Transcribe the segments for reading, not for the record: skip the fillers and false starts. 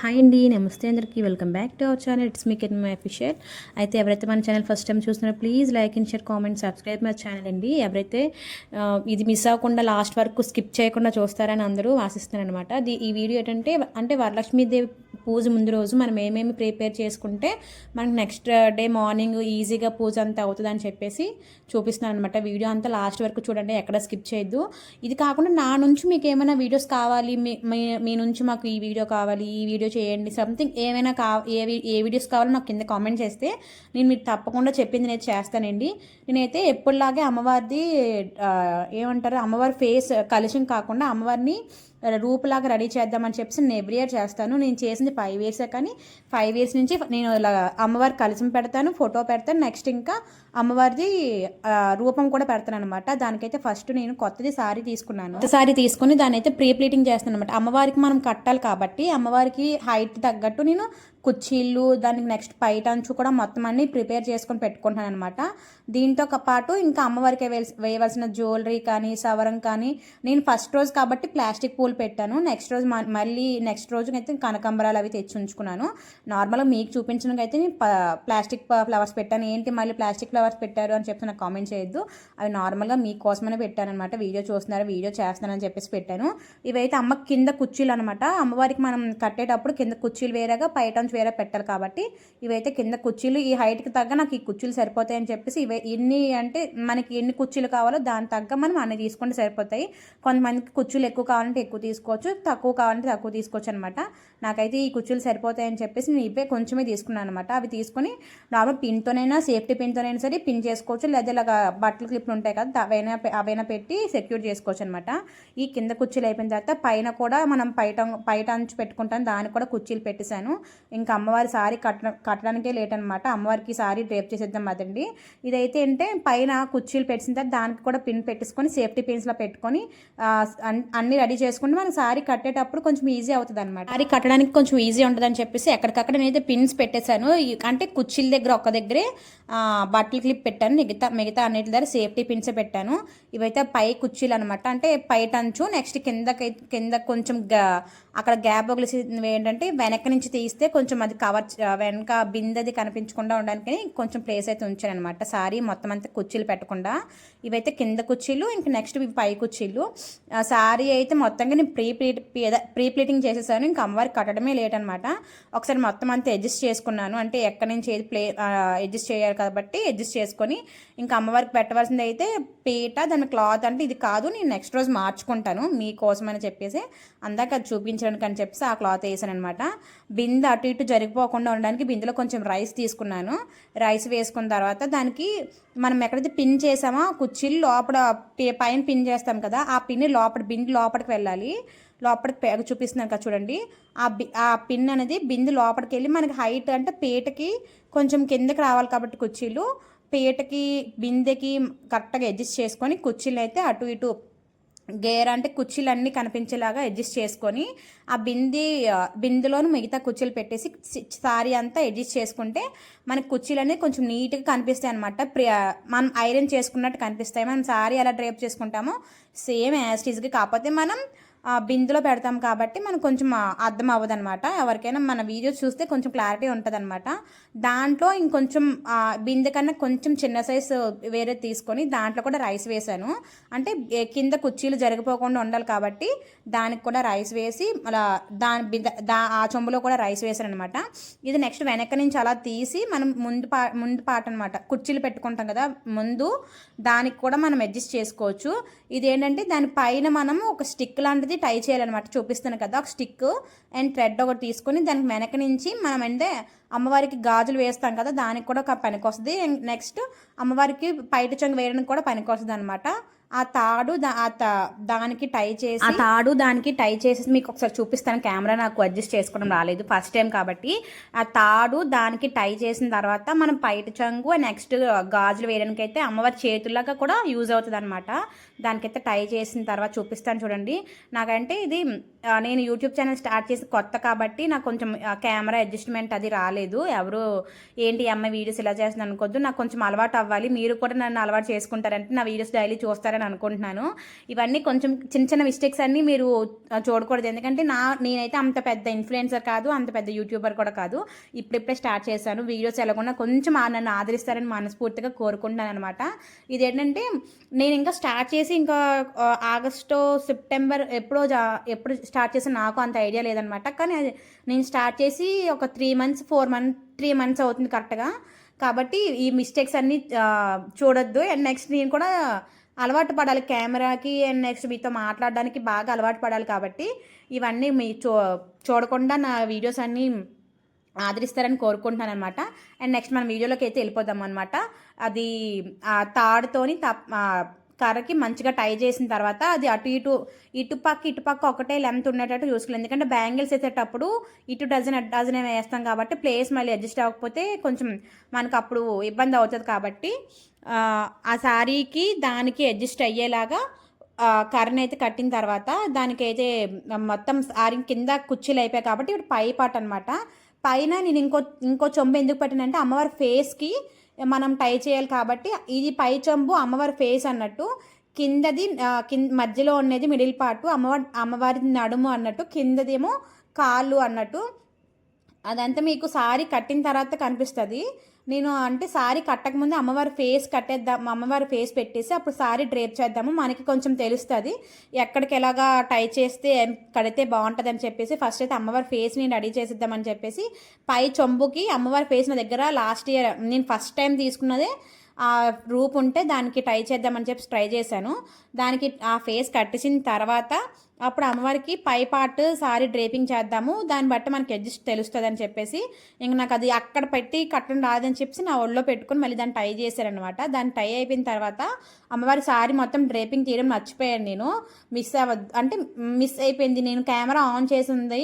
Hi అండి, నమస్తే అందరికీ. Welcome back to our channel. It's me can my official. అయితే ఎవరైతే మన ఛానల్ ఫస్ట్ టైం చూస్తున్నారో please like and share, comment, subscribe my channel అండి. ఎవరైతే ఇది మిస్ అవ్వకుండా లాస్ట్ వరకు స్కిప్ చేయకుండా చూస్తారని అందరూ ఆశిస్తున్నాను అనమాట. ఈ వీడియో అంటే వరలక్ష్మీదేవి పూజ ముందు రోజు మనం ఏమేమి ప్రిపేర్ చేసుకుంటే మనకి నెక్స్ట్ డే మార్నింగ్ ఈజీగా పూజ అంతా అవుతుంది అని చెప్పేసి చూపిస్తున్నాను అనమాట. వీడియో అంతా లాస్ట్ వరకు చూడండి, ఎక్కడ స్కిప్ చేయొద్దు. ఇది కాకుండా నా నుంచి మీకు ఏమైనా వీడియోస్ కావాలి, మీ నుంచి మాకు ఈ వీడియో కావాలి, ఈ వీడియో చేయండి, సంథింగ్ ఏమైనా ఏ వీడియోస్ కావాలో నాకు కింద కామెంట్ చేస్తే నేను మీకు తప్పకుండా చెప్పింది నేను చేస్తానండి. నేనైతే ఎప్పుడులాగే అమ్మవారిది ఏమంటారు, అమ్మవారి ఫేస్ కలుషం కాకుండా అమ్మవారిని రూపులాగా రెడీ చేద్దామని చెప్పేసి నేను ఎవ్రీ ఇయర్ చేస్తాను. నేను చేసింది 5 ఇయర్సే, కానీ 5 ఇయర్స్ నుంచి నేను ఇలా అమ్మవారి కలశం పెడతాను, ఫోటో పెడతాను, నెక్స్ట్ ఇంకా అమ్మవారిది రూపం కూడా పెడతాను అనమాట. దానికైతే ఫస్ట్ నేను కొత్తది సారీ తీసుకున్నాను. సారీ తీసుకుని దాని అయితే ప్రీ ప్లీటింగ్ చేస్తాను అనమాట. అమ్మవారికి మనం కట్టాలి కాబట్టి అమ్మవారికి హైట్ తగ్గట్టు నేను కుర్చీలు, దానికి నెక్స్ట్ పైట అంచు కూడా మొత్తం అన్ని ప్రిపేర్ చేసుకొని పెట్టుకుంటాను అనమాట. దీంతో పాటు ఇంకా అమ్మవారికి వేయవలసిన జ్యువెలరీ కానీ సవరం కానీ నేను ఫస్ట్ రోజు కాబట్టి ప్లాస్టిక్ పూలు పెట్టాను. నెక్స్ట్ రోజు మళ్ళీ నెక్స్ట్ రోజుకి అయితే కనకాంబరాలు అవి తెచ్చి ఉంచుకున్నాను. నార్మల్గా మీకు చూపించడానికి అయితే నేను ప్లాస్టిక్ ఫ్లవర్స్ పెట్టాను. ఏంటి మళ్ళీ ప్లాస్టిక్ ఫ్లవర్స్ పెట్టారు అని చెప్పి నాకు కామెంట్ చేయొద్దు. అవి నార్మల్గా మీకోసమనే పెట్టాను అనమాట. వీడియో చూస్తున్నారు, వీడియో చేస్తానని చెప్పేసి పెట్టాను. ఇవైతే అమ్మకి కింద కుర్చీలు అనమాట. అమ్మవారికి మనం కట్టేటప్పుడు కింద కుర్చీలు వేరేగా పైట వేరే పెట్టాలి కాబట్టి ఇవైతే కింద కుర్చీలు. ఈ హైట్కి తగ్గ నాకు ఈ కుర్చీలు సరిపోతాయని చెప్పేసి ఎన్ని అంటే మనకి ఎన్ని కుర్చీలు కావాలో దాని తగ్గ మనం అన్ని తీసుకుంటే సరిపోతాయి. కొంతమందికి కుర్చీలు ఎక్కువ కావాలంటే ఎక్కువ తీసుకోవచ్చు, తక్కువ కావాలంటే తక్కువ తీసుకోవచ్చు అనమాట. నాకైతే ఈ కుర్చీలు సరిపోతాయని చెప్పేసి నేను ఇవే కొంచెమే తీసుకున్నాను అనమాట. అవి తీసుకొని నార్మల్ పిన్తోనైనా సేఫ్టీ పిన్తోనైనా సరే పిన్ చేసుకోవచ్చు, లేదా ఇలాగా బట్టల క్లిప్లు ఉంటాయి కదా అవైనా పెట్టి సెక్యూర్ చేసుకోవచ్చు అనమాట. ఈ కింద కుర్చీలు అయిపోయిన తర్వాత పైన కూడా మనం పైట అంచు పెట్టుకుంటాం, దానికి కూడా కుర్చీలు పెట్టేశాను. ఇంకా అమ్మవారి సారీ కట్టడానికే లేట్ అనమాట. అమ్మవారికి సారీ డ్రేప్ చేసేద్దాం అదండి. ఇదైతే అంటే పైన కుర్చీలు పెట్టిన తర్వాత దానికి కూడా పిన్ పెట్టేసుకొని సేఫ్టీ పిన్స్లో పెట్టుకొని అన్నీ రెడీ చేసుకుంటే మనం సారీ కట్టేటప్పుడు కొంచెం ఈజీ అవుతుంది అనమాట. సారీ కట్టడానికి కొంచెం ఈజీ ఉంటుంది అని చెప్పేసి ఎక్కడికక్కడ నేనైతే పిన్స్ పెట్టేశాను. అంటే కుర్చీల దగ్గర ఒక దగ్గరే బట్టల క్లిప్ పెట్టాను, మిగతా అన్నిటి దగ్గర సేఫ్టీ పిన్సే పెట్టాను. ఇవైతే పై కుర్చీలు అనమాట. అంటే పైట అంచు, నెక్స్ట్ కింద కొంచెం అక్కడ గ్యాప్ వదిలేసి ఏంటంటే వెనక నుంచి తీస్తే కొంచెం అది కవర్ వెనక బిందెది కనిపించకుండా ఉండడానికి కొంచెం ప్లేస్ అయితే ఉంచాను అనమాట. సారీ మొత్తం అంతా కుర్చీలు పెట్టకుండా. ఇవైతే కింద కుర్చీలు, ఇంక నెక్స్ట్ ఇవి పై కుర్చీలు. సారీ అయితే మొత్తంగా నేను ప్రీ ప్లీటింగ్ చేసేసాను. ఇంకా అమ్మవారికి కట్టడమే లేట్ అనమాట. ఒకసారి మొత్తం అంతా అడ్జస్ట్ చేసుకున్నాను. అంటే ఎక్కడి నుంచి ఏది అడ్జస్ట్ చేయాలి కాబట్టి అడ్జస్ట్ చేసుకొని ఇంకా అమ్మవారికి పెట్టవలసింది అయితే పీట, దాని క్లాత్ అంటే ఇది కాదు, నేను నెక్స్ట్ రోజు మార్చుకుంటాను మీకోసం అని చెప్పేసి అందాక అది చూపించడానికి అని చెప్పేసి ఆ క్లాత్ వేసాను అనమాట. బిందె అటు ఇటు జరిగిపోకుండా ఉండడానికి బిందెలో కొంచెం రైస్ తీసుకున్నాను. రైస్ వేసుకున్న తర్వాత దానికి మనం ఎక్కడైతే పిన్ చేసామో కుర్చీలు లోపల పైన పిన్ చేస్తాం కదా, ఆ పిన్ బిందె లోపలికి వెళ్ళాలి. లోపలికి చూపిస్తున్నాను కదా చూడండి, ఆ పిన్ అనేది బిందె లోపలికి వెళ్ళి మనకి హైట్ అంటే పీటకి కొంచెం కిందకి రావాలి కాబట్టి కుర్చీలు పీటకి బిందెకి కరెక్ట్గా అడ్జస్ట్ చేసుకొని కుర్చీలు అయితే అటు ఇటు గేర్ అంటే కుర్చీలు అన్నీ కనిపించేలాగా అడ్జస్ట్ చేసుకొని ఆ బిందెలోను మిగతా కుర్చీలు పెట్టేసి సారీ అంతా అడ్జస్ట్ చేసుకుంటే మనకి కుర్చీలు అనేది కొంచెం నీట్గా కనిపిస్తాయి అనమాట. మనం ఐరన్ చేసుకున్నట్టు కనిపిస్తాయి. మనం సారీ ఎలా డ్రేప్ చేసుకుంటామో సేమ్ యాజ్ టీజ్గా, కాకపోతే మనం బిందులో పెడతాం కాబట్టి మనకు కొంచెం అర్థం అవ్వదు అనమాట. ఎవరికైనా మన వీడియోస్ చూస్తే కొంచెం క్లారిటీ ఉంటుంది అనమాట. దాంట్లో ఇంకొంచెం బిందె కన్నా కొంచెం చిన్న సైజు వేరే తీసుకొని దాంట్లో కూడా రైస్ వేసాను. అంటే కింద కుర్చీలు జరిగిపోకుండా ఉండాలి కాబట్టి దానికి కూడా రైస్ వేసి అలా ఆ చెంబులో కూడా రైస్ వేసాను అనమాట. ఇది నెక్స్ట్ వెనక నుంచి అలా తీసి మనం ముందు పాట అనమాట, కుర్చీలు పెట్టుకుంటాం కదా ముందు, దానికి కూడా మనం అడ్జస్ట్ చేసుకోవచ్చు. ఇదేంటంటే దానిపైన మనము ఒక స్టిక్ లాంటిది టై చేయాలన్నమాట. చూపిస్తాను కదా, ఒక స్టిక్ అండ్ థ్రెడ్ ఒకటి తీసుకొని దానికి వెనక నుంచి మనం అంటే అమ్మవారికి గాజులు వేస్తాం కదా, దానికి కూడా ఒక పనికి వస్తుంది. నెక్స్ట్ అమ్మవారికి పైట చెంగు వేయడానికి కూడా పనికి వస్తుంది అనమాట. ఆ తాడు దానికి టై చేసి మీకు ఒకసారి చూపిస్తాను. కెమెరా నాకు అడ్జస్ట్ చేసుకోవడం రాలేదు, ఫస్ట్ టైం కాబట్టి. ఆ తాడు దానికి టై చేసిన తర్వాత మనం పైట చెంగు నెక్స్ట్ గాజులు వేయడానికి అయితే అమ్మవారి చేతుల్లాగా కూడా యూజ్ అవుతుంది అనమాట. దానికైతే టై చేసిన తర్వాత చూపిస్తాను చూడండి. నాకంటే ఇది నేను యూట్యూబ్ ఛానల్ స్టార్ట్ చేసి కొత్త కాబట్టి నాకు కొంచెం కెమెరా అడ్జస్ట్మెంట్ అది రాలేదు. ఎవరు ఏంటి అమ్మాయి వీడియోస్ ఇలా చేస్తుంది అనుకోద్దు, నాకు కొంచెం అలవాటు అవ్వాలి. మీరు కూడా నన్ను అలవాటు చేసుకుంటారంటే నా వీడియోస్ డైలీ చూస్తారని చేస్తారని అనుకుంటున్నాను. ఇవన్నీ కొంచెం చిన్న చిన్న మిస్టేక్స్ అన్నీ మీరు చూడకూడదు. ఎందుకంటే నేనైతే అంత పెద్ద ఇన్ఫ్లుయెన్సర్ కాదు, అంత పెద్ద యూట్యూబర్ కూడా కాదు. ఇప్పుడిప్పుడే స్టార్ట్ చేశాను. వీడియోస్ ఎలాగొన్నా కొంచెం నన్ను ఆదరిస్తారని మనస్ఫూర్తిగా కోరుకుంటున్నాను అనమాట. ఇదేంటంటే నేను ఇంకా స్టార్ట్ చేసి ఇంకా ఆగస్టు సెప్టెంబర్ ఎప్పుడు స్టార్ట్ చేసాను నాకు అంత ఐడియా లేదనమాట. కానీ నేను స్టార్ట్ చేసి ఒక 3 మంత్స్ అవుతుంది కరెక్ట్గా. కాబట్టి ఈ మిస్టేక్స్ అన్నీ చూడొద్దు. అండ్ నెక్స్ట్ నేను కూడా అలవాటు పడాలి కెమెరాకి, అండ్ నెక్స్ట్ మీతో మాట్లాడడానికి బాగా అలవాటు పడాలి. కాబట్టి ఇవన్నీ మీ చూడకుండా నా వీడియోస్ అన్నీ ఆదరిస్తారని కోరుకుంటున్నాను అనమాట. అండ్ నెక్స్ట్ మన వీడియోలోకి అయితే వెళ్ళిపోదాం అనమాట. అది తాడుతోని కర్రకి మంచిగా టై చేసిన తర్వాత అది ఇటుపక్క ఒకటే లెంత్ ఉండేటట్టు చూసుకోవాలి. ఎందుకంటే బ్యాంగిల్స్ వేసేటప్పుడు డజన్ వేస్తాం కాబట్టి ప్లేస్ మళ్ళీ అడ్జస్ట్ అవ్వకపోతే కొంచెం మనకు అప్పుడు ఇబ్బంది అవుతుంది. కాబట్టి ఆ శారీకి దానికి అడ్జస్ట్ అయ్యేలాగా కర్రను అయితే కట్టిన తర్వాత దానికైతే మొత్తం శారీ కింద కుర్చీలు అయిపోయాయి కాబట్టి ఇప్పుడు పై పార్ట్ అనమాట. పైన నేను ఇంకో చెంబు ఎందుకు పెట్టానంటే అమ్మవారి ఫేస్కి మనం టై చేయాలి కాబట్టి ఇది పై చెంబు అమ్మవారి ఫేస్ అన్నట్టు, కిందది మధ్యలో ఉన్నది మిడిల్ పార్ట్ అమ్మవారి నడుము అన్నట్టు, కిందదేమో కాళ్ళు అన్నట్టు. అదంతా మీకు సారీ కట్టిన తర్వాత కనిపిస్తుంది. నేను అంటే సారీ కట్టకముందు అమ్మవారి ఫేస్ అమ్మవారి ఫేస్ పెట్టేసి అప్పుడు సారీ డ్రేప్ చేద్దాము, మనకి కొంచెం తెలుస్తుంది ఎక్కడికి ఎలాగా టై చేస్తే కడితే బాగుంటుంది అని చెప్పేసి ఫస్ట్ అయితే అమ్మవారి ఫేస్ నేను రెడీ చేసిద్దామని చెప్పేసి పై చొంబుకి అమ్మవారి ఫేస్ నా దగ్గర లాస్ట్ ఇయర్ నేను ఫస్ట్ టైం తీసుకున్నదే ఆ రూప్ ఉంటే దానికి ట్రై చేద్దామని చెప్పి ట్రై చేశాను. దానికి ఆ ఫేస్ కట్టేసిన తర్వాత అప్పుడు అమ్మవారికి పై పార్ట్ సారీ డ్రేపింగ్ చేద్దాము, దాన్ని బట్టి మనకి అడ్జస్ట్ తెలుస్తుంది అని చెప్పేసి ఇంక నాకు అది అక్కడ పెట్టి కట్టడం రాదని చెప్పేసి నా ఒళ్ళో పెట్టుకుని మళ్ళీ దాన్ని టై చేశారనమాట. దాన్ని టై అయిపోయిన తర్వాత అమ్మవారి సారీ మొత్తం డ్రేపింగ్ తీయడం మర్చిపోయాను నేను. మిస్ అయిపోయింది. నేను కెమెరా ఆన్ చేసింది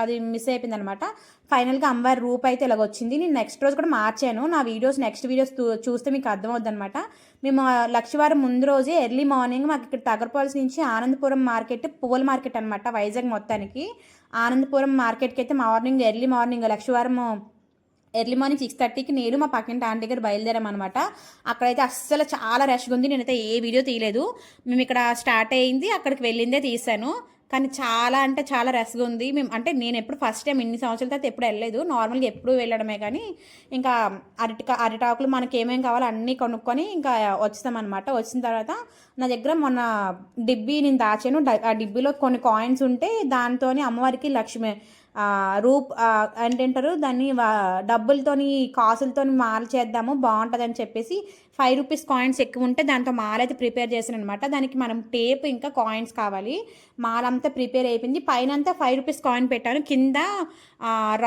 అది మిస్ అయిపోయింది అనమాట. ఫైనల్గా అమ్మవారి రూప్ అయితే ఇలాగ వచ్చింది. నేను నెక్స్ట్ రోజు కూడా మార్చాను. నా నెక్స్ట్ వీడియోస్ చూస్తే మీకు అర్థమవుద్ది అనమాట. మేము లక్షవారం ముందు రోజే ఎర్లీ మార్నింగ్ మాకు ఇక్కడ తగరపాల్సి నుంచి ఆనందపురం మార్కెట్, పూల మార్కెట్ అనమాట వైజాగ్ మొత్తానికి. ఆనందపురం మార్కెట్కి అయితే ఎర్లీ మార్నింగ్ లక్షవారం ఎర్లీ మార్నింగ్ 6:30కి నేను మా పక్కింటి ఆంటీ దగ్గర బయలుదేరామన్నమాట. అక్కడైతే అస్సలు చాలా రష్గా ఉంది. నేనైతే ఏ వీడియో తీయలేదు. మేము ఇక్కడ స్టార్ట్ అయ్యింది, అక్కడికి వెళ్ళిందే తీసాను. కానీ చాలా అంటే చాలా రష్గా ఉంది. నేను ఎప్పుడు ఫస్ట్ టైం ఇన్ని సంవత్సరాల తర్వాత ఎప్పుడు వెళ్ళలేదు. నార్మల్గా ఎప్పుడు వెళ్ళడమే. కానీ ఇంకా అరిటాకులు మనకి ఏమేమి కావాలో అన్నీ కొనుక్కొని ఇంకా వచ్చామన్నమాట. వచ్చిన తర్వాత నా దగ్గర మొన్న డిబ్బీ నేను దాచాను. ఆ డిబ్బీలో కొన్ని కాయిన్స్ ఉంటే దాంతో అమ్మవారికి లక్ష్మి ఏంటంటారు దాన్ని డబ్బులతోని కాసులతోని మాల చేద్దాము బాగుంటుందని చెప్పేసి 5 రూపీస్ కాయిన్స్ ఎక్కువ ఉంటే దాంతో మాల అయితే ప్రిపేర్ చేశాను అనమాట. దానికి మనం టేప్ ఇంకా కాయిన్స్ కావాలి. మాల అంతా ప్రిపేర్ అయిపోయింది. పైన అంతా 5 రూపీస్ కాయిన్ పెట్టాను, కింద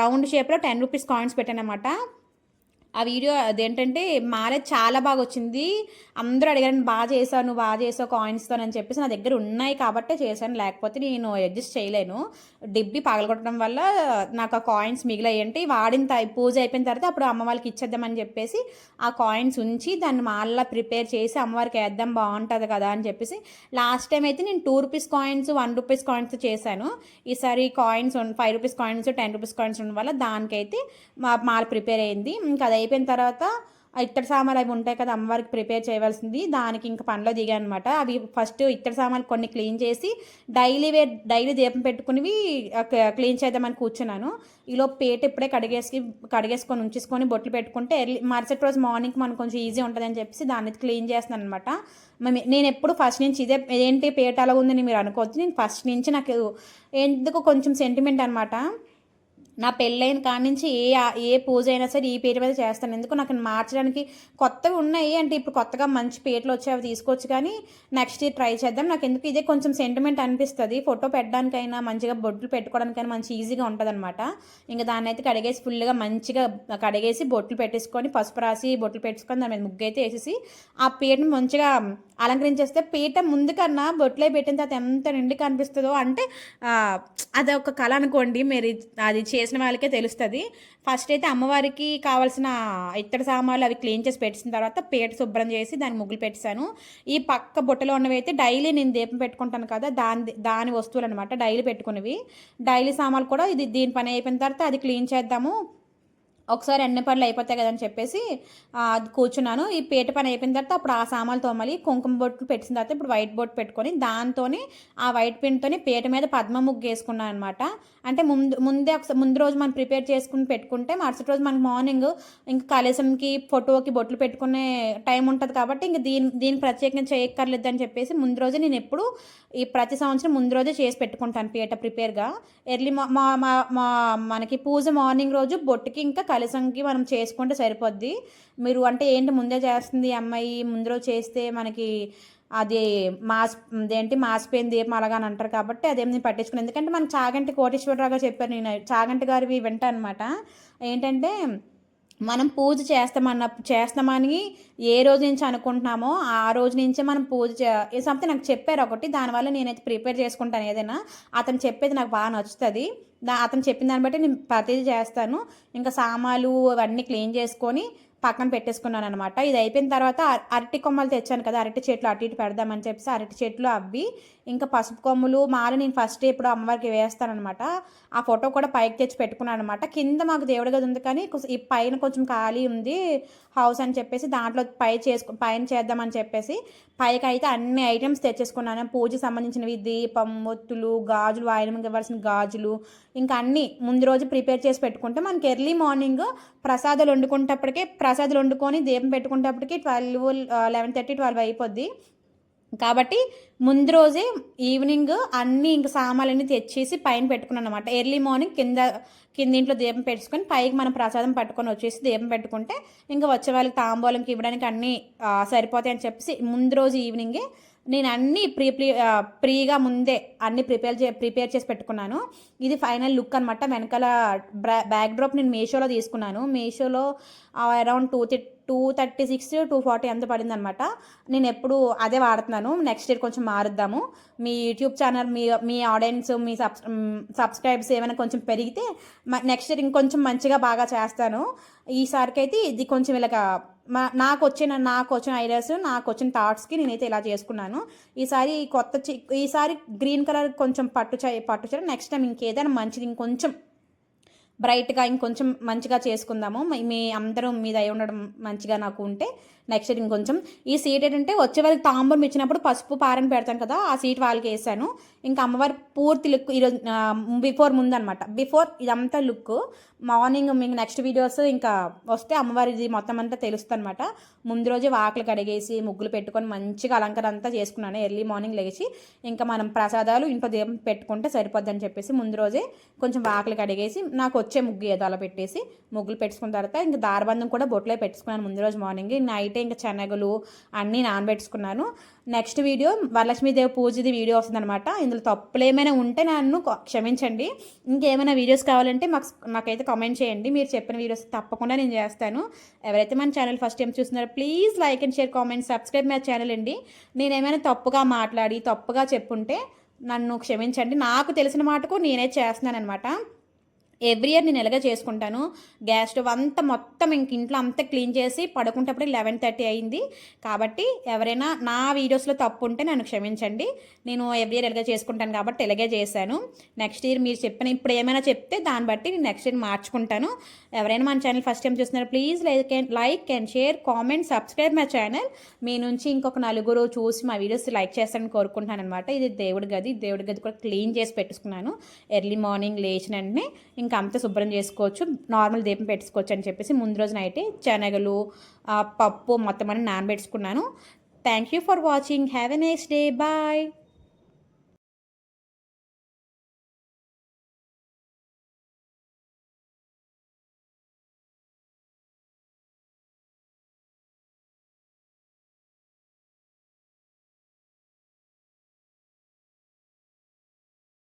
రౌండ్ షేప్లో 10 రూపీస్ కాయిన్స్ పెట్టాను అనమాట. ఆ వీడియో అదేంటంటే మాల చాలా బాగా వచ్చింది. అందరూ అడిగారు బాగా చేసావు కాయిన్స్తో అని చెప్పేసి. నా దగ్గర ఉన్నాయి కాబట్టే చేశాను, లేకపోతే నేను అడ్జస్ట్ చేయలేను. డిబ్బి పగలగొట్టడం వల్ల నాకు ఆ కాయిన్స్ మిగిలాయంటే పూజ అయిపోయిన తర్వాత అప్పుడు అమ్మ వాళ్ళకి ఇచ్చేద్దామని చెప్పేసి ఆ కాయిన్స్ ఉంచి దాన్ని మాలలా ప్రిపేర్ చేసి అమ్మవారికి వేద్దాం బాగుంటుంది కదా అని చెప్పేసి. లాస్ట్ టైం అయితే నేను 2 రూపీస్ కాయిన్స్ 1 రూపీస్ కాయిన్స్ చేశాను. ఈసారి coins 5 rupees coins 10 rupees coins ఉండడం వల్ల దానికైతే మాల ప్రిపేర్ అయింది. ఇంకా అది అయిపోయిన తర్వాత ఇత్తడి సామాన్లు అవి ఉంటాయి కదా అమ్మవారికి ప్రిపేర్ చేయవలసింది, దానికి ఇంకా పనిలో దిగాను అనమాట. అవి ఫస్ట్ ఇత్తడి సామాన్లు కొన్ని క్లీన్ చేసి డైలీ దీపం పెట్టుకుని క్లీన్ చేద్దామని కూర్చున్నాను. ఈలో పేట ఇప్పుడే కడిగేసుకొని ఉంచేసుకొని బొట్లు పెట్టుకుంటే మరుసటి రోజు మార్నింగ్ మనకు కొంచెం ఈజీ ఉంటుందని చెప్పేసి దాన్ని క్లీన్ చేస్తున్నాను అనమాట. నేను ఎప్పుడు ఫస్ట్ నుంచి ఏంటి పేట అలా ఉందని మీరు అనుకోవచ్చు. నేను ఫస్ట్ నుంచి నాకు ఎందుకు కొంచెం సెంటిమెంట్ అనమాట. నా పెళ్ళైన కాడి నుంచి ఏ పూజ అయినా సరే ఈ పేరు మీద చేస్తాను. ఎందుకు నాకు మార్చడానికి కొత్తవి ఉన్నాయి అంటే ఇప్పుడు కొత్తగా మంచి పేర్లు వచ్చి అవి తీసుకోవచ్చు, కానీ నెక్స్ట్ ఇయర్ ట్రై చేద్దాం. నాకు ఎందుకు ఇదే కొంచెం సెంటిమెంట్ అనిపిస్తుంది. ఫోటో పెట్టడానికైనా మంచిగా బొట్లు పెట్టుకోవడానికైనా మంచి ఈజీగా ఉంటుంది అనమాట. ఇంకా దాన్ని అయితే కడిగేసి ఫుల్గా మంచిగా కడిగేసి బొట్లు పెట్టేసుకొని పసుపు రాసి బొట్లు పెట్టుకొని దాని మీద ముగ్గు అయితే వేసేసి ఆ పేరుని మంచిగా అలంకరించేస్తే పీట ముందు కన్నా బొట్లే పెట్టిన తర్వాత ఎంత నిండి కనిపిస్తుందో అంటే అదొక కళ అనుకోండి. మీరు అది చేసిన వాళ్ళకే తెలుస్తుంది. ఫస్ట్ అయితే అమ్మవారికి కావాల్సిన ఇత్తడి సామాన్లు అవి క్లీన్ చేసి పెట్టిన తర్వాత పీట శుభ్రం చేసి దాన్ని ముగ్గులు పెట్టాను. ఈ పక్క బుట్టలో ఉన్నవి అయితే డైలీ నేను దీపం పెట్టుకుంటాను కదా దాని వస్తువులు అనమాట, డైలీ పెట్టుకునేవి. డైలీ సామాన్లు కూడా దీని పని అయిపోయిన తర్వాత అది క్లీన్ చేద్దాము ఒకసారి అన్ని పనులు అయిపోతాయి కదని చెప్పేసి అది కూర్చున్నాను. ఈ పీట పని అయిపోయిన తర్వాత అప్పుడు ఆ సామాన్లు తోమాలి. కుంకుమ బొట్లు పెట్టిన తర్వాత ఇప్పుడు వైట్ బొట్టు పెట్టుకొని దాంతోని ఆ వైట్ పిండితోని పీట మీద పద్మ ముగ్గు వేసుకున్నాను అనమాట. అంటే ముందు రోజు మనం ప్రిపేర్ చేసుకుని పెట్టుకుంటే మరుసటి రోజు మనకి మార్నింగ్ ఇంకా కలశంకి ఫోటోకి బొట్లు పెట్టుకునే టైం ఉంటుంది కాబట్టి ఇంక దీనికి ప్రత్యేకంగా చేయక్కర్లేదు అని చెప్పేసి ముందు రోజే నేను ఎప్పుడు ఈ ప్రతి సంవత్సరం ముందు రోజే చేసి పెట్టుకుంటాను పీట ప్రిపేర్గా. ఎర్లీ మనకి పూజ మార్నింగ్ రోజు బొట్టుకి ఇంకా కలశంకి మనం చేసుకుంటే సరిపోద్ది. మీరు అంటే ఏంటి ముందే చేస్తుంది అమ్మాయి ముందు రోజు చేస్తే మనకి అది మాసిపోయిన దీపం అలాగని అంటారు కాబట్టి అదేం నేను పట్టించుకున్నాను. ఎందుకంటే మన చాగంటి కోటేశ్వరరావు గారు చెప్పారు, నేను చాగంటి గారివి వింటాను అనమాట. ఏంటంటే మనం పూజ చేస్తామని ఏ రోజు నుంచి అనుకుంటున్నామో ఆ రోజు నుంచే మనం పూజ సంథింగ్ నాకు చెప్పారు ఒకటి, దానివల్ల నేనైతే ప్రిపేర్ చేసుకుంటాను ఏదైనా. అతను చెప్పేది నాకు బాగా నచ్చుతుంది. అతను చెప్పిన దాన్ని బట్టి నేను ప్రతిదీ చేస్తాను. ఇంకా సామాలు అవన్నీ క్లీన్ చేసుకొని పక్కన పెట్టేసుకున్నాను అనమాట. ఇది అయిపోయిన తర్వాత అరటి కొమ్మలు తెచ్చాను కదా, అరటి చెట్లు అటు ఇటు పెడదామని చెప్పేసి అరటి చెట్లు అవి ఇంకా పసుపు కొమ్ములు మాల నేను ఫస్ట్ ఇప్పుడు అమ్మవారికి వేస్తానమాట. ఆ ఫోటో కూడా పైకి తెచ్చి పెట్టుకున్నాను అనమాట. కింద మాకు దేవుడి గది ఉంది కానీ ఈ పైన కొంచెం ఖాళీ ఉంది హౌస్ అని చెప్పేసి దాంట్లో పైన చేద్దామని చెప్పేసి పైకి అయితే అన్ని ఐటమ్స్ తెచ్చేసుకున్నాను. పూజకి సంబంధించినవి దీపం, ఒత్తులు, గాజులు, ఆయనకి ఇవ్వాల్సిన గాజులు ఇంకా అన్నీ ముందు రోజు ప్రిపేర్ చేసి పెట్టుకుంటే మనకి ఎర్లీ మార్నింగ్ ప్రసాదాలు వండుకొని దీపం పెట్టుకునేటప్పటికి 11:30, 12 అయిపోద్ది. కాబట్టి ముందు రోజే ఈవినింగ్ అన్నీ ఇంక సామాన్లన్నీ తెచ్చేసి పైన పెట్టుకున్నాను అనమాట. ఎర్లీ మార్నింగ్ కింద ఇంట్లో దీపం పెట్టుకొని పైకి మనం ప్రసాదం పట్టుకొని వచ్చేసి దీపం పెట్టుకుంటే ఇంకా వచ్చే వాళ్ళకి తాంబూలంకి ఇవ్వడానికి అన్నీ సరిపోతాయి అని చెప్పేసి ముందు రోజు ఈవినింగే నేను అన్నీ ప్రీగా ముందే అన్నీ ప్రిపేర్ చేసి పెట్టుకున్నాను. ఇది ఫైనల్ లుక్ అనమాట. వెనకాల బ్యాక్ డ్రాప్ నేను మీషోలో తీసుకున్నాను. మీషోలో అరౌండ్ 236, 240 ఎంత పడింది అనమాట. నేను ఎప్పుడు అదే వాడుతున్నాను. నెక్స్ట్ ఇయర్ కొంచెం మారుద్దాము. మీ యూట్యూబ్ ఛానల్ మీ ఆడియన్స్ మీ సబ్స్క్రైబ్స్ ఏమైనా కొంచెం పెరిగితే నెక్స్ట్ ఇయర్ ఇంకొంచెం మంచిగా బాగా చేస్తాను. ఈసారికి అయితే ఇది కొంచెం ఇలాగ నాకు వచ్చిన ఐడియాస్ నాకు వచ్చిన థాట్స్కి నేనైతే ఇలా చేసుకున్నాను. ఈసారి గ్రీన్ కలర్ కొంచెం పట్టు చీర నెక్స్ట్ టైం ఇంకేదైనా మంచిది ఇంకొంచెం బ్రైట్గా ఇంకొంచెం మంచిగా చేసుకుందాము. మీ అందరూ మీద అయి ఉండడం మంచిగా నాకు ఉంటే నెక్స్ట్ ఇంకొంచెం ఈ సీట్ ఏంటంటే వచ్చే వాళ్ళకి తాంబూలం ఇచ్చినప్పుడు పసుపు పారని పెడతాం కదా, ఆ సీట్ వాళ్ళకి వేసాను. ఇంకా అమ్మవారి పూర్తి లుక్ ఈరోజు బిఫోర్ ఇదంతా లుక్. మార్నింగ్ మీకు నెక్స్ట్ వీడియోస్ ఇంకా వస్తే అమ్మవారిది మొత్తం అంతా తెలుస్తుంది అనమాట. ముందు రోజు వాకిలు కడిగేసి ముగ్గులు పెట్టుకొని మంచిగా అలంకరణ అంతా చేసుకున్నాను. ఎర్లీ మార్నింగ్ లేచి ఇంకా మనం ప్రసాదాలు ఇంట్లో దీపం పెట్టుకుంటే సరిపోద్దని చెప్పేసి ముందు రోజే కొంచెం వాకిలు కడిగేసి నాకు వచ్చే ముగ్గు ఏదో అలా పెట్టేసి ముగ్గులు పెట్టుకున్న తర్వాత ఇంకా దారబంధం కూడా బొట్లే పెట్టుకున్నాను ముందు రోజు మార్నింగ్. నైటే ఇంకా శనగలు అన్నీ నానబెట్టుకున్నాను. నెక్స్ట్ వీడియో వరలక్ష్మీదేవి పూజది వీడియో వస్తుందన్నమాట. ఇందులో తప్పులు ఏమైనా ఉంటే నన్ను క్షమించండి. ఇంకేమైనా వీడియోస్ కావాలంటే నాకైతే కామెంట్ చేయండి. మీరు చెప్పిన వీడియోస్ తప్పకుండా నేను చేస్తాను. ఎవరైతే మన ఛానల్ ఫస్ట్ టైం చూస్తున్నారో please like and share, comment, subscribe my channel అండి. నేనేమైనా తప్పుగా మాట్లాడి తప్పుగా చెప్పుంటే నన్ను క్షమించండి. నాకు తెలిసిన మాటకు నేనే చేస్తున్నాను అనమాట. ఎవ్రీ ఇయర్ నేను ఎలాగ చేసుకుంటాను. గ్యాస్ స్టవ్ అంతా మొత్తం ఇంట్లో అంతా క్లీన్ చేసి పడుకుంటప్పుడు 11:30 అయింది. కాబట్టి ఎవరైనా నా వీడియోస్లో తప్పు ఉంటే నన్ను క్షమించండి. నేను ఎవ్రీ ఇయర్ ఎలాగ చేసుకుంటాను కాబట్టి ఇలాగే చేశాను. నెక్స్ట్ ఇయర్ మీరు ఇప్పుడు ఏమైనా చెప్తే దాన్ని బట్టి నేను నెక్స్ట్ ఇయర్ మార్చుకుంటాను. ఎవరైనా మన ఛానల్ ఫస్ట్ టైం చూస్తున్నారు please like and share, comment, subscribe my channel. మీ నుంచి ఇంకొక నలుగురు చూసి మా వీడియోస్ లైక్ చేస్తారని కోరుకుంటాను అనమాట. ఇది దేవుడి గది కూడా క్లీన్ చేసి పెట్టుకున్నాను. ఎర్లీ మార్నింగ్ లేచిన వెంటనే ఇంకా అంతా శుభ్రం చేసుకోవచ్చు, నార్మల్ దీపం పెట్టుకోవచ్చు అని చెప్పేసి ముందు రోజు నైటే శనగలు పప్పు మొత్తం అని నానబెట్టుకున్నాను. Thank you for watching. Have a nice day. Bye.